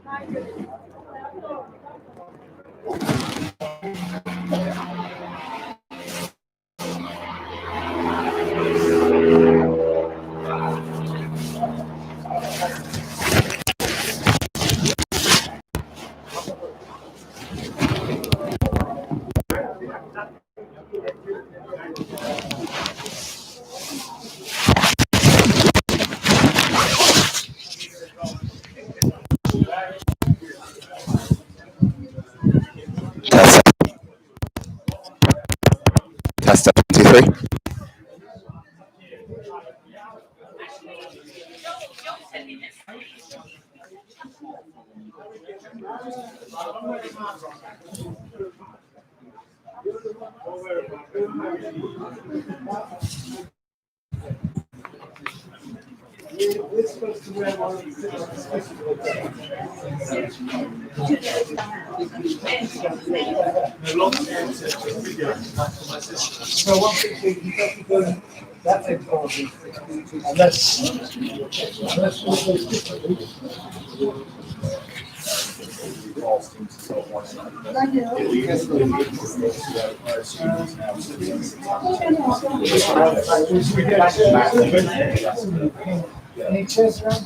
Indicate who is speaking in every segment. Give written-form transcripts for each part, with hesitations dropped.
Speaker 1: Test 1, 2, 3.
Speaker 2: Any chairs around?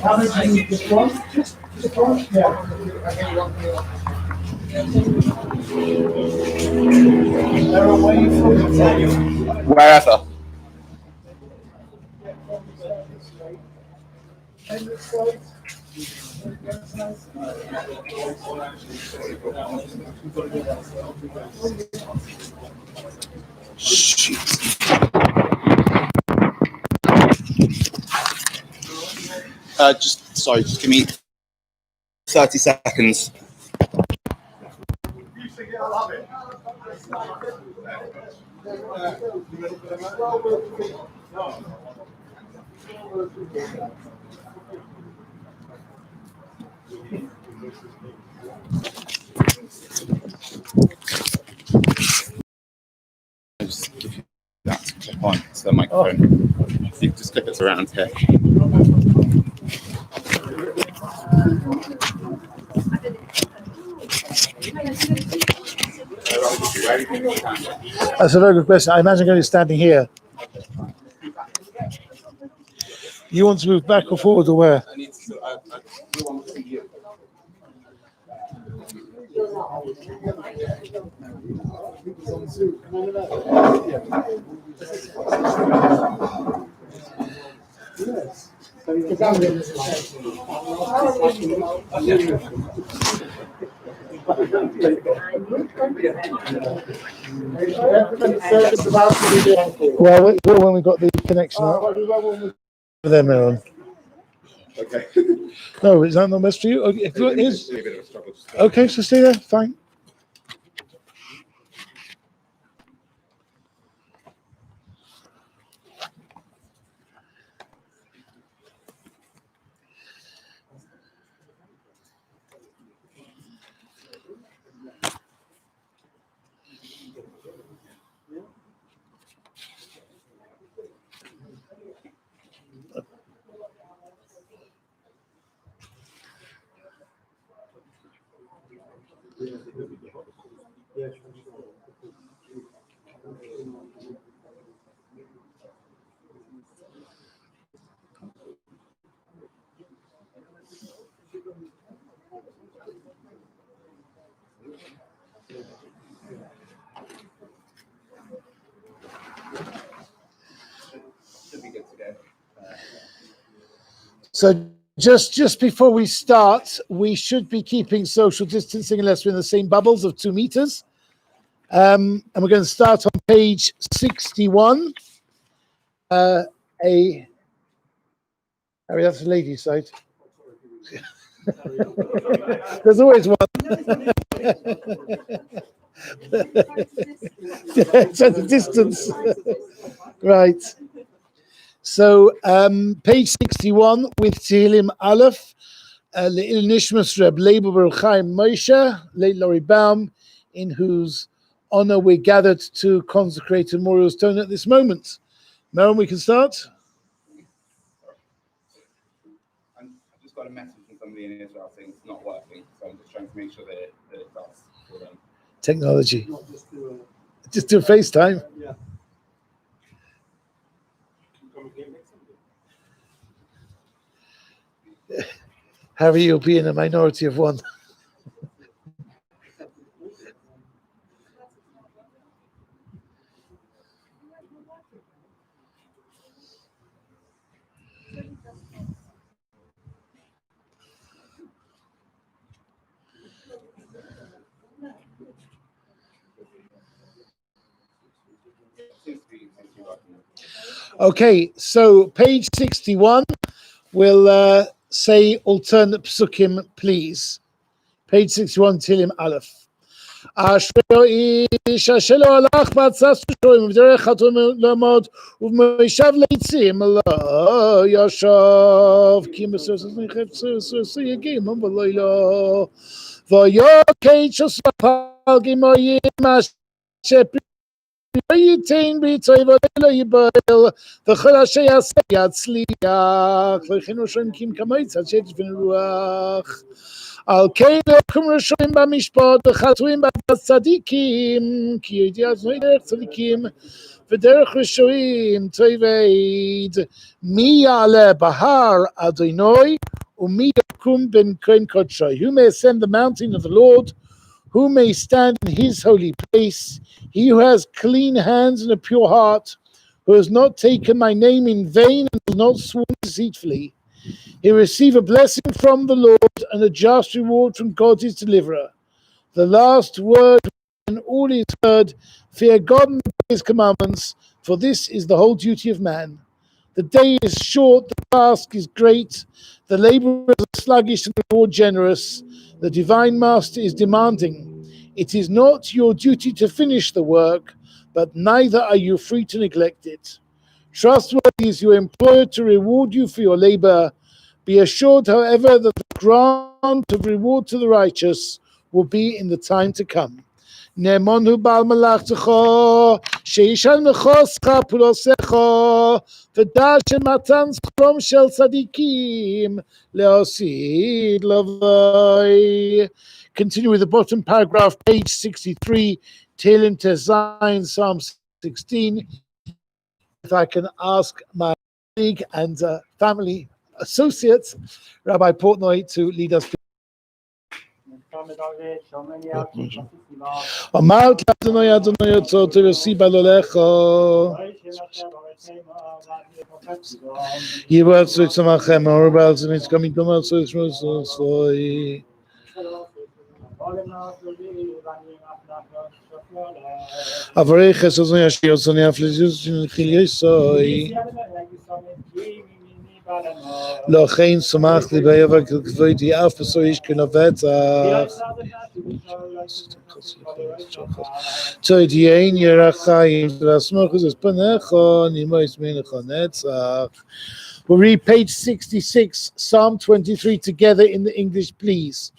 Speaker 2: How many do you need? Just one? Just one? Yeah. Where are you from?
Speaker 1: Wherever. Just give me 30 seconds. Just give you that to clip on to the microphone. So you can just clip it around here.
Speaker 2: That's a very good question. I imagine going to be standing here. You want to move back or forward or where? Well, when we got the connection up. There, Meron.
Speaker 1: Okay.
Speaker 2: No, is that not best for you? Okay, if it is. Okay, so stay there. Fine. So just before we start, we should be keeping social distancing unless we're in the same bubbles of 2 meters. And we're going to start on page 61. Harry, that's the ladies' side. There's always one. It's at a distance. Right. So page 61 with Tehillim Aleph, Le'il Nishmas Reb Leibel Baruch Chaim Moshe, late Laurie Baum, in whose honor we're gathered to consecrate a memorial stone at this moment. Meron, we can start?
Speaker 1: got a message from somebody in Israel saying it's not working, so I'm just trying to make sure that it does for them.
Speaker 2: Technology. Just do FaceTime.
Speaker 3: Yeah.
Speaker 2: Harry, you'll be in a minority of one. Okay, so page 61, we'll say alternate psukim, please. Page 61, Tilim Aleph. אשריו איש אשר לא הלך בעצת שורים ובדרך חתום לעמוד ובמישב לעצים לא ישב כי מסוס חפצו יגים בלילה ויוקד שספל גמויים אשר ייתן ביצוי ולא ייבל וכל אשר יעשה יצליח וכן ראשון כמייצת שטף ונרוח על כן יקום רשעים במשפט וחטאים בצדיקים כי ידיעת זוהי דרך צדיקים ודרך רשעים תאבד מי יעלה בהר אדוני ומי יקום בין ken קודשי. Who may ascend the mountain of the Lord? Who may stand in his holy place? He who has clean hands and a pure heart, who has not taken my name in vain and has not sworn deceitfully. He will receive a blessing from the Lord and a just reward from God his deliverer. The last word and all is heard, fear God and his commandments, for this is the whole duty of man. The day is short, the task is great, the laborers are sluggish and the reward generous. The divine master is demanding. It is not your duty to finish the work, but neither are you free to neglect it. Trustworthy is your employer to reward you for your labor. Be assured, however, that the grant of reward to the righteous will be in the time to come. נאמן הוא בעל מלאכתך, שישאל מחוזך פולוסיך, ודע שמתן סכום של צדיקים להוסיד לבוי. Continue with the bottom paragraph, page 63, Tehillim Tezayin, Psalm 16. If I can ask my colleague and family associate, Rabbi Portnoy, to lead us. אמרת לאדוני אדוני יוצא תרסי בלולך יבוא צויק שמחם אורבל זנית כמי גומר צויק שמוסוי אברך אסוזני ישיר צוני אפליזיוס שנחיל יסוי לא כן שמח לי ביבר כבויתי אף פסוי איש כנבצח צוי דיין ירחיים והסמוך is פניך נימו יסמינך נצח. We'll read page 66, Psalm 23 together in the English, please.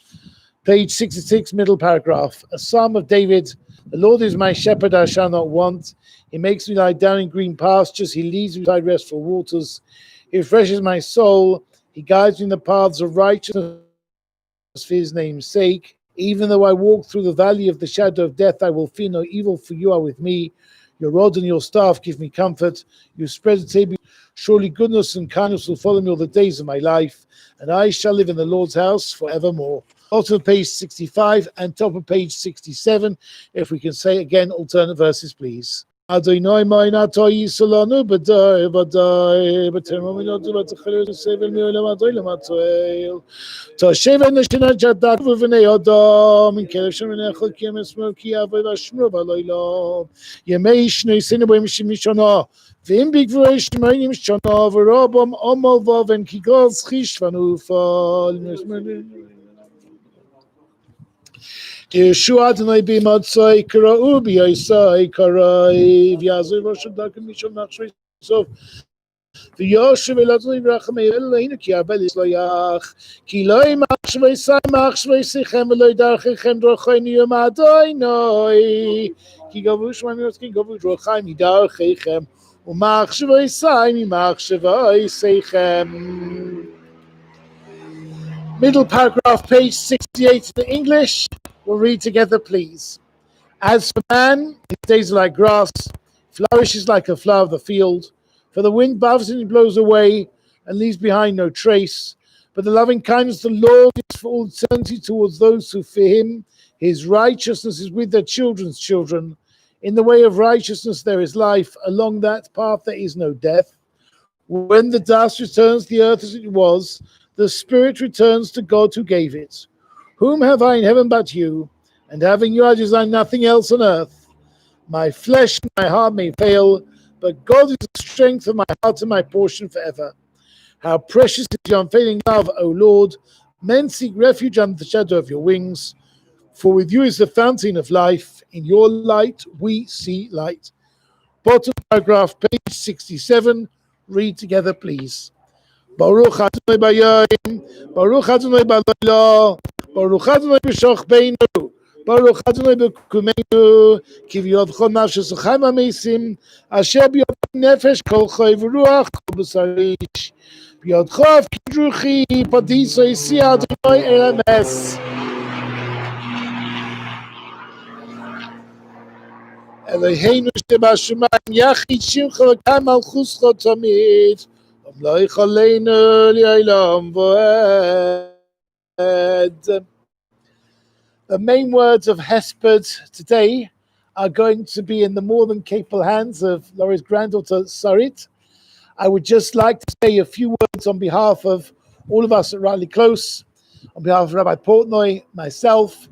Speaker 2: Page 66, middle paragraph. A psalm of David. The Lord is my shepherd, I shall not want. He makes me lie down in green pastures. He leads me beside restful waters. He refreshes my soul. He guides me in the paths of righteousness for his name's sake. Even though I walk through the valley of the shadow of death, I will fear no evil, for you are with me. Your rod and your staff give me comfort. You spread the table. Surely goodness and kindness will follow me all the days of my life, and I shall live in the Lord's house forevermore. Bottom of page 65 and top of page 67. If we can say again alternate verses, please. Adonai ma'ina toyi solanu b'dai b'dai b'termominotu b'tachelu sevel mi'olam adoi l'matzoel Toshev neshina jadak v'vnei adam in kerev shemenei chokim esmor ki avoy v'ashmur b'loilo yemei shnei sinu b'im shemishana v'im b'gvurei shemainim shana v'rabam amal v'aven ki gol schish v'nufal Yeshua Adonai b'matzai kara'u b'yosai karai v'yazoi rosh hadakim mishal nachshvei sof v'yoshev el Adonai v'rachamei Eloheinu ki abel yisloyach ki lo machshvei sai machshvei sichem v'lo yidarchechem drochaynu yom Adonai ki gavu shmamiyot ki gavu drochayim yidarchechem u'machshvei sai mimachshvei seichem. Middle paragraph, page 68 in English. We'll read together, please. As for man, his days are like grass, flourishes like a flower of the field. For the wind buffs and he blows away and leaves behind no trace. But the loving kindness of the Lord is for all eternity towards those who fear him. His righteousness is with their children's children. In the way of righteousness there is life. Along that path there is no death. When the dust returns to the earth as it was, the spirit returns to God who gave it. Whom have I in heaven but you? And having you I desire nothing else on earth. My flesh and my heart may fail, but God is the strength of my heart and my portion forever. How precious is your unfailing love, O Lord. Men seek refuge under the shadow of your wings. For with you is the fountain of life. In your light we see light. Bottom paragraph, page 67. Read together, please. Baruch Adonai Bayayim, Baruch Adonai Balayla, Baruch Adonai B'shoch Beinu, Baruch Adonai B'kumenu, Kivyodcho Nafshes Chaim HaMeisim, Asher B'yod Nefesh Kol Chai V'ruach Kol B'sarish, B'yodcho Av Kidruchi, Padiso Isi Adonai El Emes. Eloheinu Shebashamayim, Yachid Shimcha V'kam Malchuscho Tamid, Lo Yichaleinu Li'olam V'ed. The main words of Hesped today are going to be in the more than capable hands of Laurie's granddaughter, Sarit. I would just like to say a few words on behalf of all of us at Rightly Close, on behalf of Rabbi Portnoy, myself,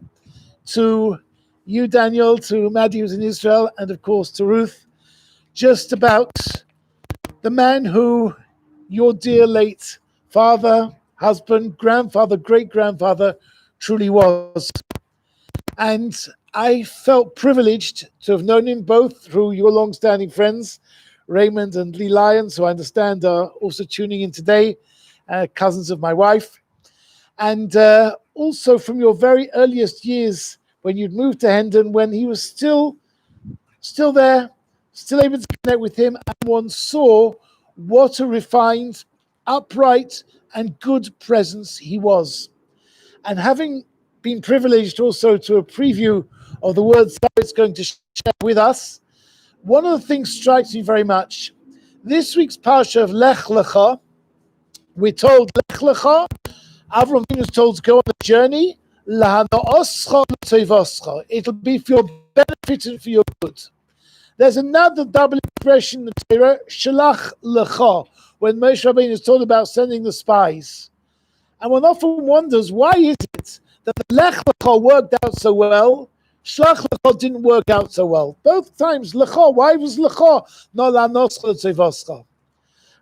Speaker 2: to you, Daniel, to Maddie, who's in Israel, and of course to Ruth, just about the man who your dear late father, husband, grandfather, great-grandfather truly was. And I felt privileged to have known him both through your long-standing friends, Raymond and Lee Lyons, who I understand are also tuning in today, cousins of my wife. And also from your very earliest years when you'd moved to Hendon, when he was still there, still able to connect with him, and one saw what a refined, upright, and good presence he was. And having been privileged also to a preview of the words that it's going to share with us, one of the things strikes me very much. This week's parsha of Lech Lecha, we're told Lech Lecha, Avram Avinu is told to go on the journey. It'll be for your benefit and for your good. There's another double expression in the Torah, Shalach Lecha, when Moshe Rabbeinu is told about sending the spies. And one often wonders, why is it that the Lech Lecha worked out so well, Shlach Lecha didn't work out so well? Both times, Lecha, why was Lecha not Lanoscha L'Tzevoscha?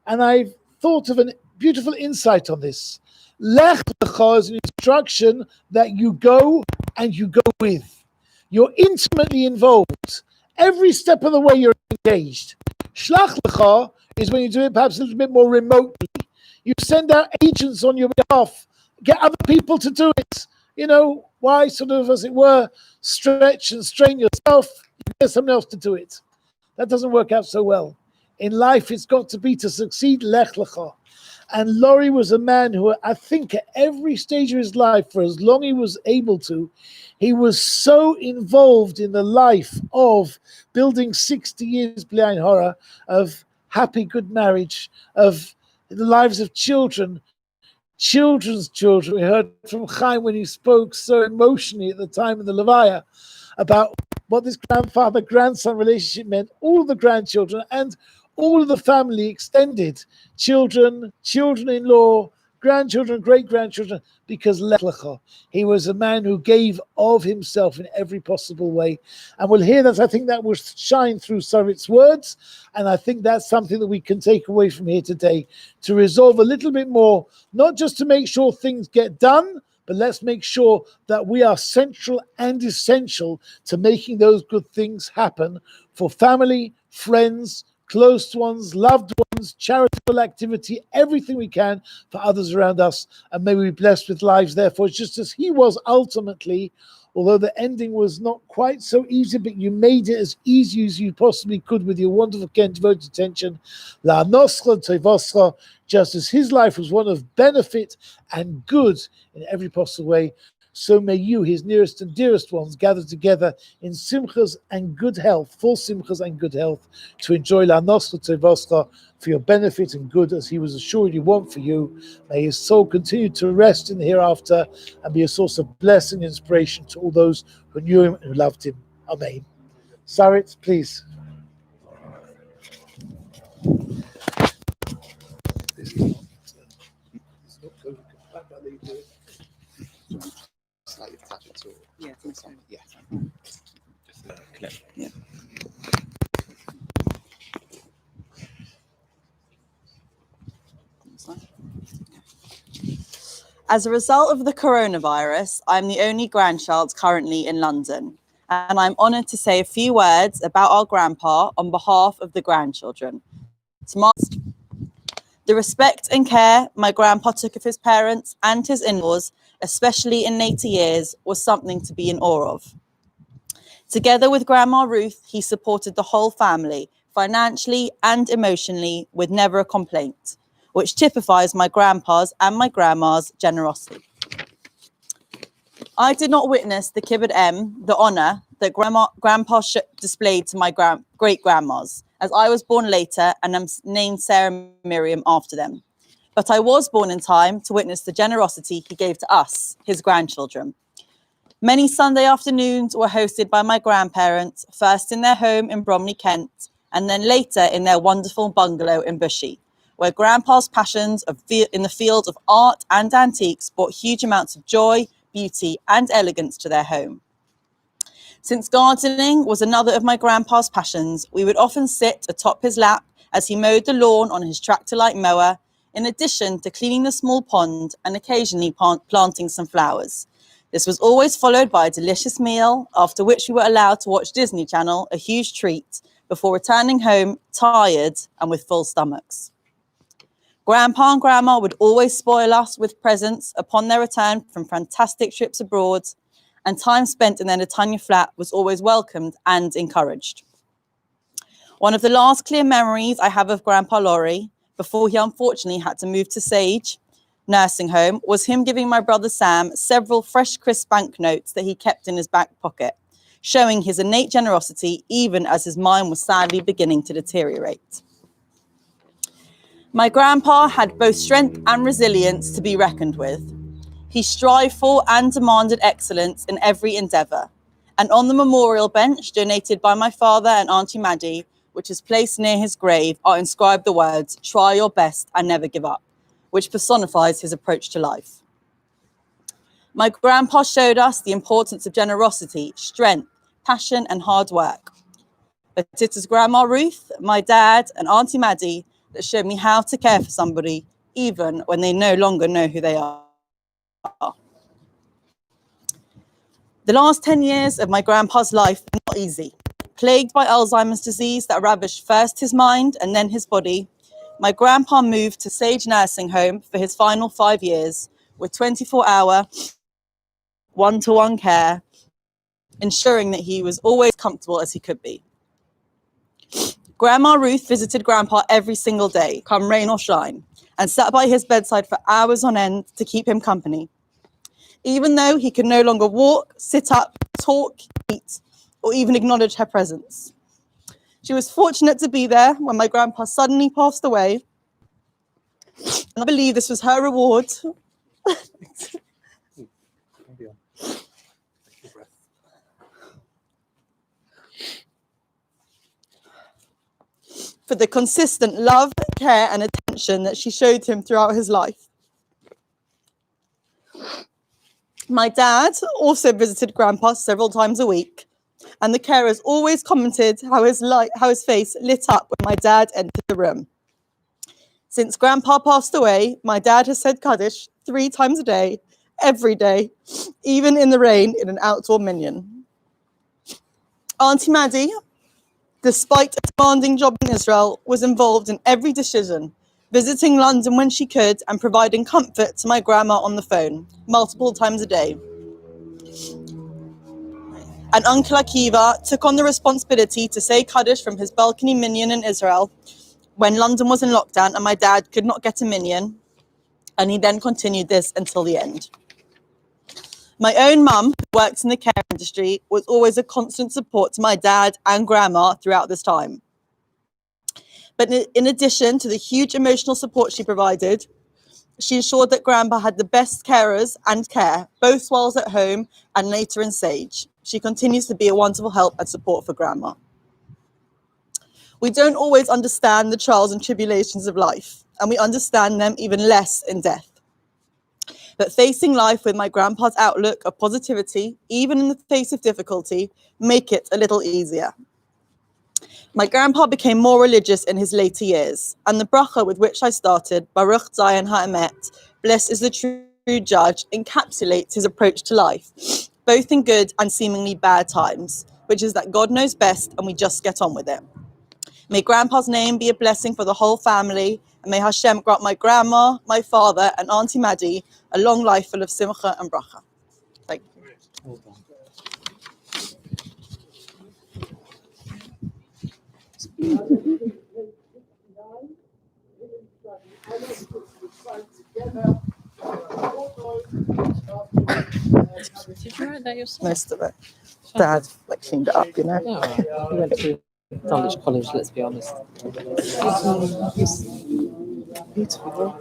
Speaker 2: And I've thought of a beautiful insight on this. Lech Lecha is an instruction that you go and you go with. You're intimately involved. Every step of the way you're engaged. Shlach Lecha is when you do it perhaps a little bit more remotely. You send out agents on your behalf, get other people to do it. You know, why sort of, as it were, stretch and strain yourself? You get someone else to do it. That doesn't work out so well. In life, it's got to be to succeed, Lech Lecha. And Laurie was a man who, I think, at every stage of his life, for as long he was able to, he was so involved in the life of building 60 years, B'li Ayin Hara, of happy, good marriage, of the lives of children's children. We heard from Chaim when he spoke so emotionally at the time in the Levaya about what this grandfather-grandson relationship meant, all the grandchildren and all of the family extended, children, children-in-law, grandchildren, great-grandchildren, because Lech Lecha, he was a man who gave of himself in every possible way. And we'll hear that. I think that will shine through Sarit's words, and I think that's something that we can take away from here today, to resolve a little bit more, not just to make sure things get done, but let's make sure that we are central and essential to making those good things happen for family, friends, close ones, loved ones, charitable activity, everything we can for others around us. And may we be blessed with lives, therefore, just as he was ultimately Although the ending was not quite so easy, but you made it as easy as you possibly could with your wonderful care and devoted attention. La Nosra Tevosra, just as his life was one of benefit and good in every possible way, so may you, his nearest and dearest ones, gather together in simchas and good health, full simchas and good health, to enjoy La Nosra Tevosra for your benefit and good, as he was assuredly want for you. May his soul continue to rest in the hereafter and be a source of blessing and inspiration to all those who knew him and who loved him. Amen. Sarit, please.
Speaker 1: Slightly attach it to it.
Speaker 3: Yeah,
Speaker 1: Just a clip.
Speaker 3: Yeah. As a result of the coronavirus, I'm the only grandchild currently in London, and I'm honoured to say a few words about our grandpa on behalf of the grandchildren. The respect and care my grandpa took of his parents and his in-laws, especially in later years, was something to be in awe of. Together with Grandma Ruth, he supported the whole family, financially and emotionally, with never a complaint, which typifies my grandpa's and my grandma's generosity. I did not witness the Kibbutz the honour that Grandpa displayed to my great-grandmas, as I was born later and am named Sarah Miriam after them. But I was born in time to witness the generosity he gave to us, his grandchildren. Many Sunday afternoons were hosted by my grandparents, first in their home in Bromley, Kent, and then later in their wonderful bungalow in Bushey, where Grandpa's passions in the field of art and antiques brought huge amounts of joy, beauty, and elegance to their home. Since gardening was another of my Grandpa's passions, we would often sit atop his lap as he mowed the lawn on his tractor-like mower, in addition to cleaning the small pond and occasionally planting some flowers. This was always followed by a delicious meal, after which we were allowed to watch Disney Channel, a huge treat, before returning home tired and with full stomachs. Grandpa and Grandma would always spoil us with presents upon their return from fantastic trips abroad, and time spent in their Netanya flat was always welcomed and encouraged. One of the last clear memories I have of Grandpa Laurie, before he unfortunately had to move to Sage nursing home, was him giving my brother Sam several fresh, crisp banknotes that he kept in his back pocket, showing his innate generosity even as his mind was sadly beginning to deteriorate. My grandpa had both strength and resilience to be reckoned with. He strived for and demanded excellence in every endeavour. And on the memorial bench donated by my father and Auntie Maddie, which is placed near his grave, are inscribed the words, "Try your best and never give up," which personifies his approach to life. My grandpa showed us the importance of generosity, strength, passion, and hard work. But it is Grandma Ruth, my dad, and Auntie Maddie that showed me how to care for somebody, even when they no longer know who they are. The last 10 years of my grandpa's life were not easy. Plagued by Alzheimer's disease that ravaged first his mind and then his body, my grandpa moved to Sage Nursing Home for his final 5 years with 24-hour, one-to-one care, ensuring that he was always comfortable as he could be. Grandma Ruth visited Grandpa every single day, come rain or shine, and sat by his bedside for hours on end to keep him company. Even though he could no longer walk, sit up, talk, eat, or even acknowledge her presence. She was fortunate to be there when my grandpa suddenly passed away, and I believe this was her reward for the consistent love, care, and attention that she showed him throughout his life. My dad also visited Grandpa several times a week, and the carers always commented how his face lit up when my dad entered the room. Since Grandpa passed away, my dad has said Kaddish 3 times a day, every day, even in the rain in an outdoor minyan. Auntie Maddie, despite a demanding job in Israel, was involved in every decision, visiting London when she could and providing comfort to my grandma on the phone multiple times a day. and Uncle Akiva took on the responsibility to say Kaddish from his balcony minyan in Israel when London was in lockdown and my dad could not get a minyan, and he then continued this until the end. My own mum, who works in the care industry, was always a constant support to my dad and grandma throughout this time. But in addition to the huge emotional support she provided, she ensured that Grandpa had the best carers and care, both while at home and later in Sage. She continues to be a wonderful help and support for Grandma. We don't always understand the trials and tribulations of life, and we understand them even less in death. But facing life with my grandpa's outlook of positivity, even in the face of difficulty, make it a little easier. My grandpa became more religious in his later years, and the bracha with which I started, Baruch Zayin Ha'emet, blessed is the true judge, encapsulates his approach to life, both in good and seemingly bad times, which is that God knows best and we just get on with it. May Grandpa's name be a blessing for the whole family, and may Hashem grant my grandma, my father, and Auntie Maddie a long life full of simcha and bracha. Thank you.
Speaker 4: Did you write that yourself?
Speaker 3: Most of it. Dad cleaned it up, you know.
Speaker 4: Oh, you went to Dulwich College, let's be honest. It's beautiful.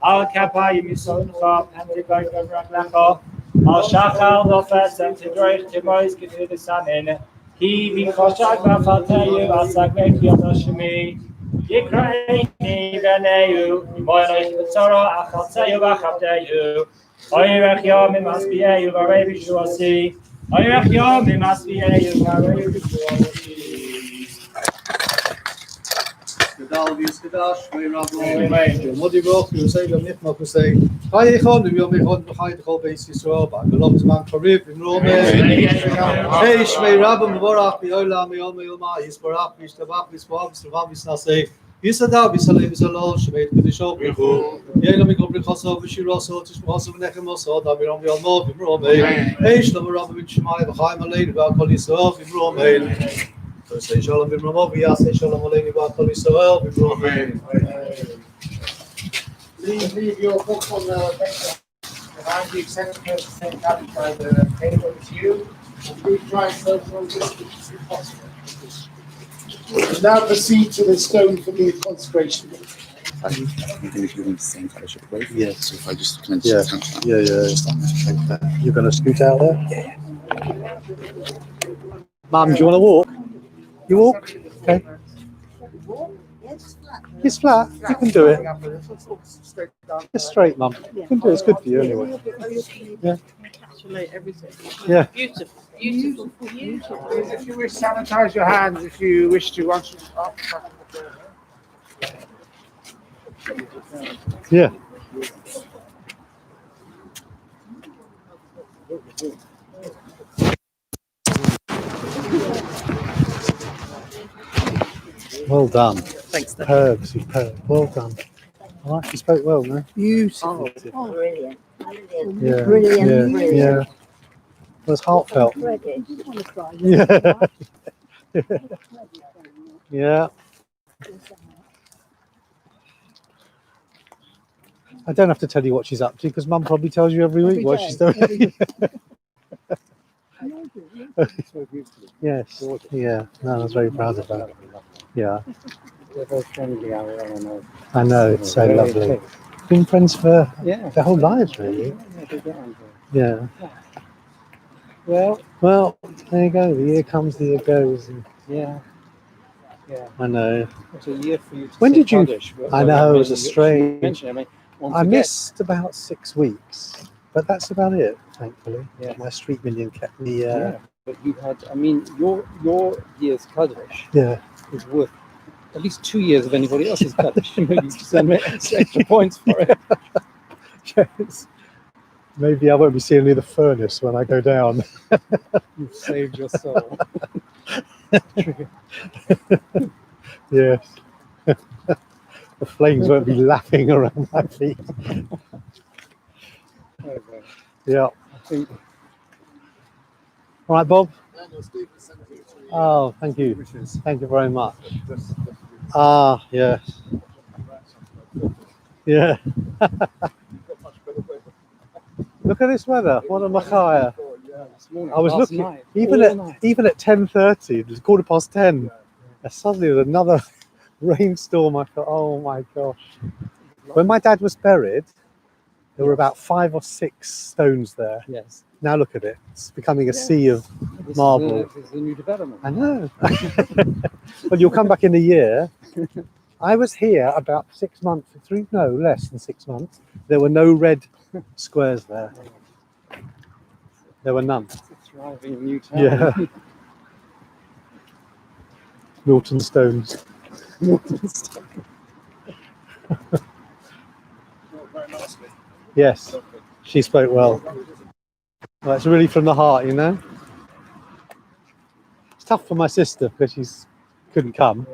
Speaker 5: Al kapayim yisoncha, pentegoy gavrak Al shachal nofesem tidroich timois gefidesanin. Ki v'choshak v'chalteyu asagmek yadashimi. Yikraini v'neyu, imoynoich v'tzoro achalteyu v'chavteyu. Oyrech yom imasbiyeyu v'arei v'shuasi. Oyrech yom imasbiyeyu v'arei v'shuasi.
Speaker 6: Gedal wie es gedacht, wir haben Modi Rock, wir sagen nicht mal sagen, hey, ich habe wir haben noch heute go basic so, aber wir lassen man verrip in Rome. Hey, ich will Rabben Borach, wir Ola, wir mal, ist Borach, ist der Bach, ist Bob, ist Bob, ist das sei. Ist da, bis alle bis alle, schmeckt mit die Shop. Ja, ich glaube, ich habe wir schon so, ich muss so nach dem so, da wir haben wir noch in Rome. Hey, ich glaube, Rabben mit Schmai, wir haben allein über Kolisov in Rome. Say shalom b'Romov, yes, say shalom aleinu b'Kol Yisrael b'Romov.
Speaker 7: Leave your book on the bench behind you, 70% covered by the table to you. Please try social distance if possible. Now proceed to the stone for the consecration.
Speaker 1: I think we should do the same fellowship, right?
Speaker 6: Yeah.
Speaker 1: So if I just kind of
Speaker 6: Yeah.
Speaker 1: just on that.
Speaker 6: You're going to scoot out there? Yeah. Mum, do you want to walk? You walk? Okay. It's flat. You can do it. It's straight, Mum. You can do it. It's good for you anyway. Yeah.
Speaker 4: Encapsulate everything.
Speaker 6: Yeah.
Speaker 4: Beautiful. Beautiful. Beautiful.
Speaker 7: If you wish, sanitize your hands if you wish to. Once you start.
Speaker 6: Yeah. Well done.
Speaker 4: Thanks, Steph.
Speaker 6: Superb. Well done. All right, you spoke well, no?
Speaker 4: Beautiful.
Speaker 8: Oh, brilliant.
Speaker 6: Yeah.
Speaker 8: Brilliant.
Speaker 6: Yeah.
Speaker 8: Brilliant.
Speaker 6: Yeah. It was heartfelt.
Speaker 8: Ready.
Speaker 6: Yeah. Yeah. I don't have to tell you what she's up to because Mum probably tells you every week what she's doing. Yes. Yeah. No, I was very proud of that. Yeah.
Speaker 7: They're very friendly,
Speaker 6: I know. It's so lovely. Been friends for their whole lives, really. Yeah. Well, there you go. The year comes, the year goes. And
Speaker 7: Yeah.
Speaker 6: I know.
Speaker 7: It's a year for you to
Speaker 6: When
Speaker 7: say
Speaker 6: did you-
Speaker 7: Kaddish, but
Speaker 6: I know, it was a
Speaker 7: you
Speaker 6: strange-
Speaker 7: mention it, one
Speaker 6: I
Speaker 7: forgets.
Speaker 6: missed about 6 weeks. but that's about it, thankfully.
Speaker 8: Yeah.
Speaker 6: My street million kept me.
Speaker 8: Yeah, but you had, I mean, your year's Kaddish
Speaker 6: Yeah.
Speaker 8: is worth at least 2 years of anybody else's Kaddish. You just send me extra points for it.
Speaker 6: Yes. Maybe I won't be seeing near the furnace when I go down.
Speaker 8: You've saved your soul.
Speaker 6: Yes. The flames won't be lapping around my feet.
Speaker 8: Okay.
Speaker 6: Yeah.
Speaker 8: I think
Speaker 6: All right, Bob. Oh, thank you. Thank you very much. Ah, yes. Yeah. Look at this weather. What a machaya.
Speaker 8: this morning,
Speaker 6: I was
Speaker 8: last
Speaker 6: looking,
Speaker 8: night,
Speaker 6: even
Speaker 8: all
Speaker 6: at
Speaker 8: night.
Speaker 6: 10:30, it was 10:15. Suddenly there was another rainstorm. I thought, oh my gosh. When my dad was buried, there were about 5 or 6 stones there.
Speaker 8: Yes.
Speaker 6: Now look at it. It's becoming a sea of
Speaker 8: This
Speaker 6: marble.
Speaker 8: is a new development.
Speaker 6: I know. Well, you'll come back in a year. I was here about 6 months, less than 6 months. There were no red squares there. There were none.
Speaker 8: It's a thriving new town.
Speaker 6: Yeah. Milton Stones. Yes, she spoke well. Well, it's really from the heart, you know. It's tough for my sister because she couldn't come.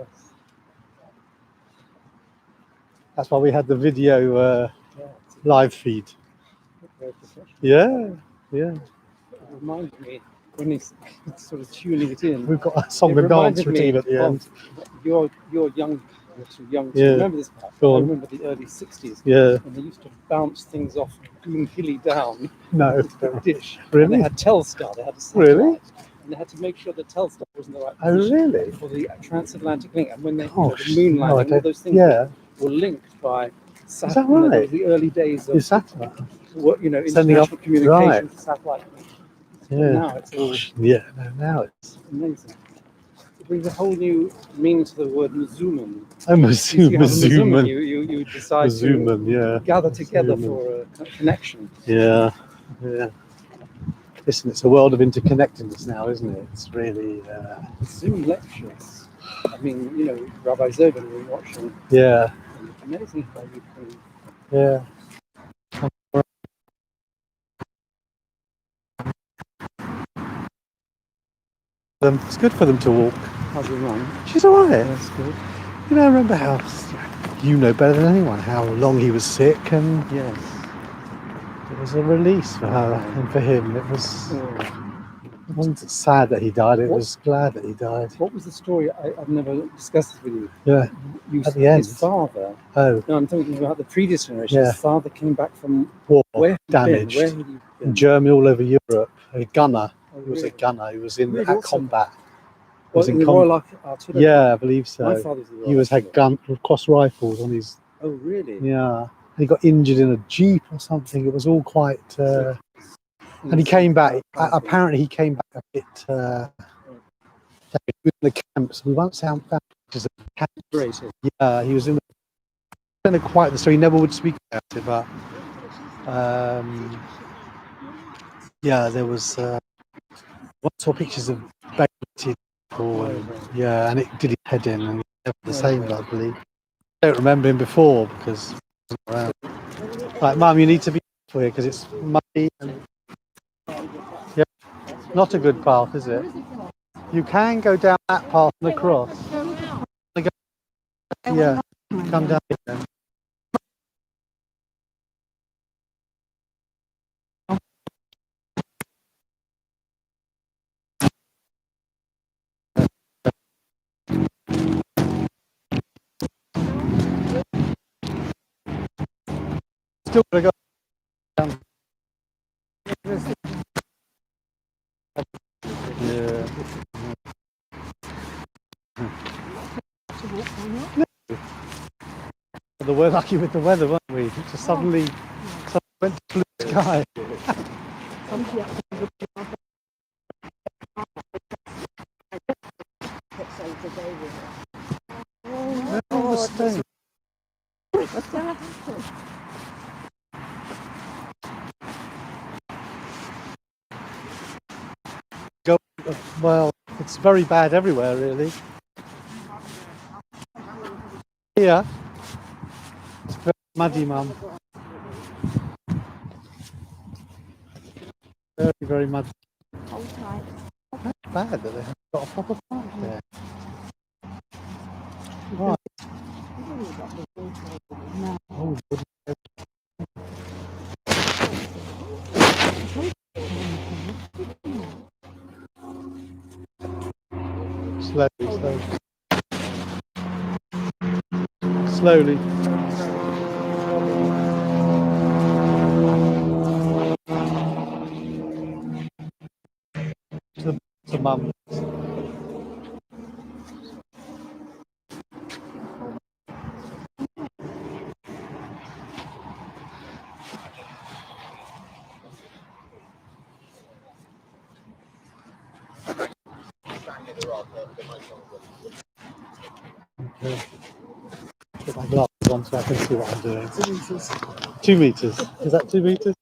Speaker 6: That's why we had the video live feed. Yeah, yeah.
Speaker 8: It reminded me when he's sort of tuning it in.
Speaker 6: We've got a song
Speaker 8: It
Speaker 6: and dance
Speaker 8: reminded me
Speaker 6: routine at the end.
Speaker 8: You're young. You're too young to
Speaker 6: Yeah.
Speaker 8: remember this part.
Speaker 6: Go
Speaker 8: I
Speaker 6: on.
Speaker 8: remember the early 60s.
Speaker 6: Yeah.
Speaker 8: And they used to bounce things off Goon Hilly down
Speaker 6: No.
Speaker 8: into the dish.
Speaker 6: Really?
Speaker 8: And they had Telstar. They had a satellite.
Speaker 6: Really?
Speaker 8: And they had to make sure the Telstar was in the right
Speaker 6: Oh,
Speaker 8: position
Speaker 6: really?
Speaker 8: for the transatlantic link. And when they,
Speaker 6: Gosh,
Speaker 8: the moon
Speaker 6: no, I
Speaker 8: landing, all
Speaker 6: don't-
Speaker 8: those things
Speaker 6: yeah.
Speaker 8: were linked by
Speaker 6: Is that right?
Speaker 8: the early days of
Speaker 6: Is that right?
Speaker 8: international
Speaker 6: Sending up-
Speaker 8: communication,
Speaker 6: right.
Speaker 8: satellite.
Speaker 6: Yeah.
Speaker 8: Now it's all
Speaker 6: Yeah, no, now it's
Speaker 8: amazing. It brings a whole new meaning to the word Mazuman.
Speaker 6: a
Speaker 8: You see how the
Speaker 6: Mazuman.
Speaker 8: You decide
Speaker 6: Mazuman,
Speaker 8: to
Speaker 6: yeah.
Speaker 8: gather together
Speaker 6: Mazuman.
Speaker 8: for a connection.
Speaker 6: Yeah, yeah. Listen, it's a world of interconnectedness now, isn't it? It's really,
Speaker 8: Zoom lectures. I mean, Rabbi Zobin we were watching.
Speaker 6: yeah,
Speaker 8: And it's amazing how you can.
Speaker 6: yeah. It's good for them to walk.
Speaker 8: How's your mum?
Speaker 6: She's all right.
Speaker 8: That's good.
Speaker 6: You know, I remember how, you know better than anyone, how long he was sick, and
Speaker 8: Yes.
Speaker 6: it was a release for her and for him. It wasn't sad that he died, it was glad that he died.
Speaker 8: What was the story? I've never discussed this with you.
Speaker 6: Yeah,
Speaker 8: At
Speaker 6: the end.
Speaker 8: His father.
Speaker 6: oh,
Speaker 8: No, I'm thinking about the previous generation.
Speaker 6: Yeah.
Speaker 8: His father came back from
Speaker 6: war,
Speaker 8: where? Had he been?
Speaker 6: damaged,
Speaker 8: Where had he been?
Speaker 6: Germany all over Europe, a gunner.
Speaker 8: Oh,
Speaker 6: He was a
Speaker 8: really?
Speaker 6: gunner, he was in
Speaker 8: Really?
Speaker 6: at
Speaker 8: Also-
Speaker 6: combat. He
Speaker 8: Well,
Speaker 6: was
Speaker 8: in the
Speaker 6: com-
Speaker 8: Royal Artillery.
Speaker 6: Yeah, I believe so.
Speaker 8: My father's in the
Speaker 6: He
Speaker 8: Royal
Speaker 6: had
Speaker 8: Artillery.
Speaker 6: cross rifles on his,
Speaker 8: Oh, really?
Speaker 6: yeah. And he got injured in a jeep or something. It was all quite. And he came back. Apparently, he came back a bit. He was in the camps. We once found pictures of the camps.
Speaker 8: Great.
Speaker 6: Yeah, he was in. I don't know quite the story. He never would speak about it, but yeah, there was. I saw pictures of baby people, and, yeah, and it did his head in, and he never the same, I believe. I don't remember him before because he wasn't around. Like, Mum, you need to be careful here because it's muddy. And, yeah, not a good path, is it? You can go down that path and across. Yeah, come down here then. Still gotta go down. Yeah. We were lucky with the weather, weren't we? It just suddenly went to blue sky. Where are all the stones? Well, it's very bad everywhere, really. Here, it's very muddy, Mum. Very, very muddy. That's bad that they haven't got a proper park there. Right. Oh, good. Slowly, slowly. Slowly. To Mum. Okay. Put my glasses on so I can see what I'm doing.
Speaker 2: 2 meters.
Speaker 6: 2 meters. Is that 2 meters?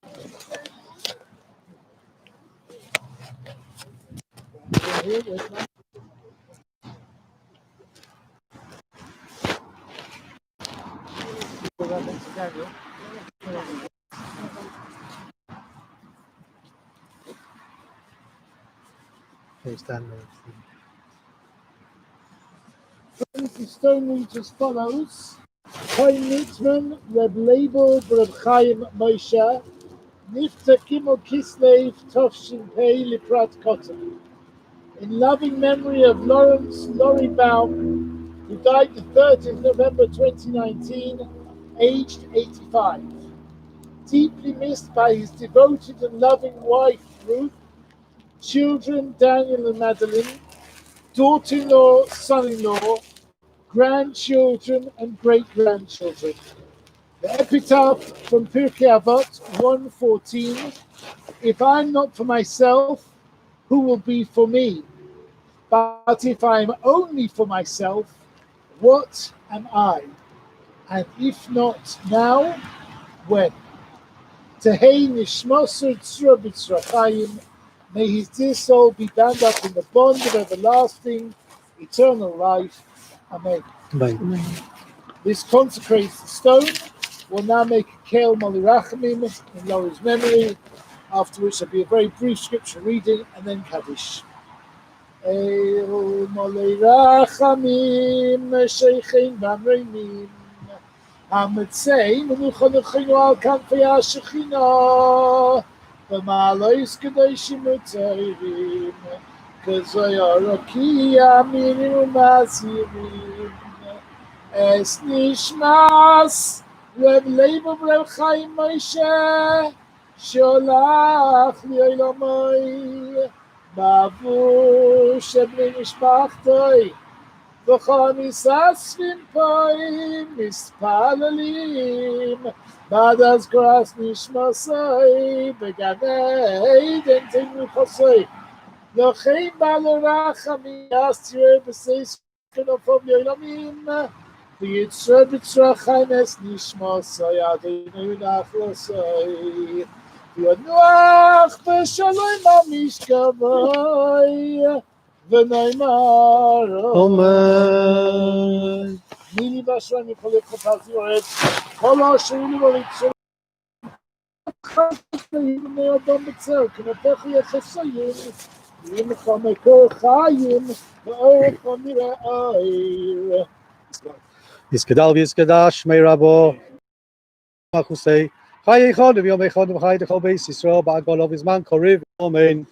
Speaker 6: Okay, stand there.
Speaker 2: The stone reads as follows. Koy Nitman, Reb Label, Reb Chaim Moshe, Nifta Kimel Kislev, Tovshin Pei, Liprat Kotten. In loving memory of Laurie Baum, who died the 30th November 2019, aged 85. Deeply missed by his devoted and loving wife, Ruth, children, Daniel and Madeline, daughter-in-law, son-in-law, grandchildren and great-grandchildren. The epitaph from Pirkei Avot 1:14, if I'm not for myself, who will be for me? But if I'm only for myself, what am I? And if not now, when? Tehei nishmosur tzra b'tzrachayim, may his dear soul be bound up in the bond of everlasting, eternal life. Amen.
Speaker 6: Amen.
Speaker 2: This consecrates the stone. We'll now make a Keil Molirachamim in Laurie's memory, after which there'll be a very brief scripture reading and then Kaddish. Keil Molirachamim, Sheikhin Bamreimim, Hamitzei, Menuchanochinu al Kanfei HaShechina, B'ma'alois Kedoshim U'Teirim, K'zoyar Rokiya Minim U'Mazirim, Es Nishmas, Reb Leibov Reb Chaim Moshe, Sholach Li'olamai, Bavu Shebnei Mishpachtoi, V'chol Misasvim Poim, Mispalalim, Bad Azkras Nishmasoi, Began Eden Tenuchosoi, Lochein Balorachami, Astir B'Seis Kenofom Yolamim, V'yitzra b'tzrachayim es nishmasoi, Adonai nachlasoi, V'yanuach b'shalom ha'mishkavoi, V'naimar
Speaker 6: Amen.
Speaker 2: Mili v'ashrei mikol yechopaz yored, Kol ha'asherim v'litzor V'nei Adam b'tzel, K'nopech yechasayim, V'yimcha mekor chayim, V'orech v'mira'ayir.
Speaker 6: Yizkedal v'yizkedash, Shmei Rabo, Machusei, Chai Echad, V'yom Echad, V'chai Dechol Beis Yisrael, Ba'agol of Izman, Koriv, Amen.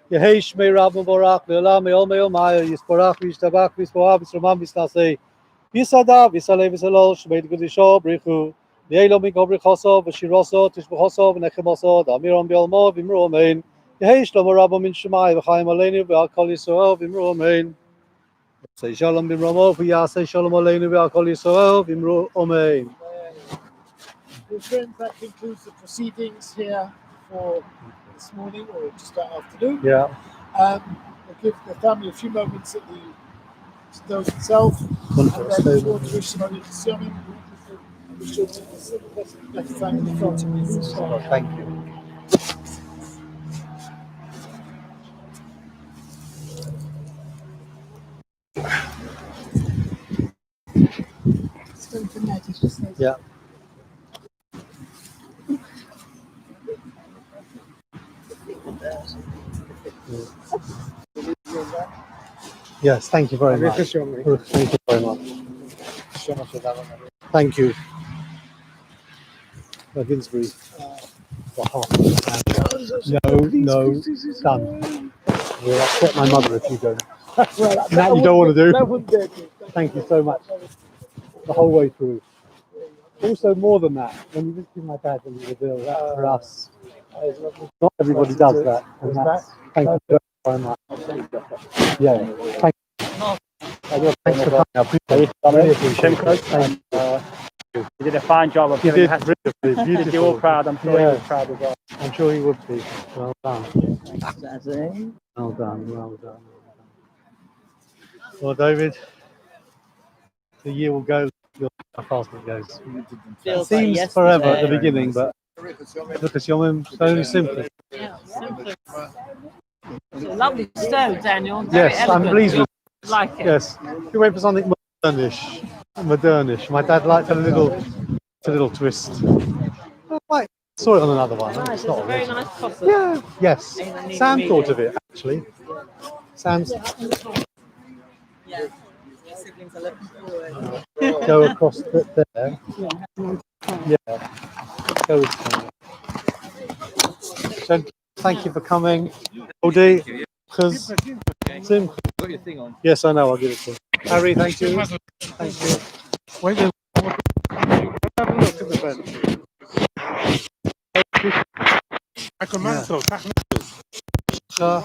Speaker 6: Yehei Shmei Rabo Borach, Le'olam, Me'ol Me'ol Ma'ayah, Yisborach, V'yishtabach, V'yisboah, V'yisromam, V'yisnasei, V'yisadav, V'yisalei, V'yisalol, Shmei D'Gudisho, Brichu, V'yelo Miko Brichoso, V'shiroso, Tishbochoso, V'nechemoso, D'amirom B'yolmo, V'imru Amen. Yehei Shlomo Rabo Min Shemai, V'chaim Aleinu, V'al Yisrael, V'imru Amen. Say Shalom Bimramo, V'yaseh Shalom Aleinu, V'al Yisrael, V'imru Amen.
Speaker 2: Dear friends, that concludes the proceedings here for this morning or just that afternoon.
Speaker 6: Yeah.
Speaker 2: We'll give the family a few moments at the stone itself. And then if you want to wish somebody to see him, be sure to let the family in front of you.
Speaker 6: Thank you. Yeah. Yes, thank you very much. Thank you very much. Thank you. Ginsbury. For half. No, done. We'll upset my mother if you don't. That you don't want to do. Thank you so much. The whole way through. Also, more than that, when you visited my dad when you were ill, that's for us. Not everybody does that. And that's, thank you very much. Yeah, thank you. Thanks for coming. I appreciate it. I really appreciate it. Thank you.
Speaker 5: You did a fine job of
Speaker 6: You
Speaker 5: doing
Speaker 6: did beautifully.
Speaker 5: Did you all proud? I'm sure he was proud as well.
Speaker 6: I'm sure he would be. Well done. Well done. Well done. Well, David, the year will go. You'll see how fast it goes. It seems forever at the beginning, but because you're so simple.
Speaker 4: Lovely stone, Daniel.
Speaker 6: Yes, I'm pleased with it.
Speaker 4: Like it.
Speaker 6: Yes, you went for something modernish. Modernish. My dad liked a little twist. I saw it on another one.
Speaker 4: Nice,
Speaker 6: It's
Speaker 4: it's
Speaker 6: not
Speaker 4: a very
Speaker 6: original.
Speaker 4: nice cosset.
Speaker 6: Yeah. Yes. Sam thought of it actually. Sam's
Speaker 3: Yeah. Your siblings are looking forward.
Speaker 6: go across there. Yeah. Go with Sam. So, thank you for coming. Oldie, because Tim.
Speaker 1: Got your thing on.
Speaker 6: Yes, I know. I'll give it to him. Harry, thank you. Thank you. Wait a minute. Have a look at the bench. Yeah.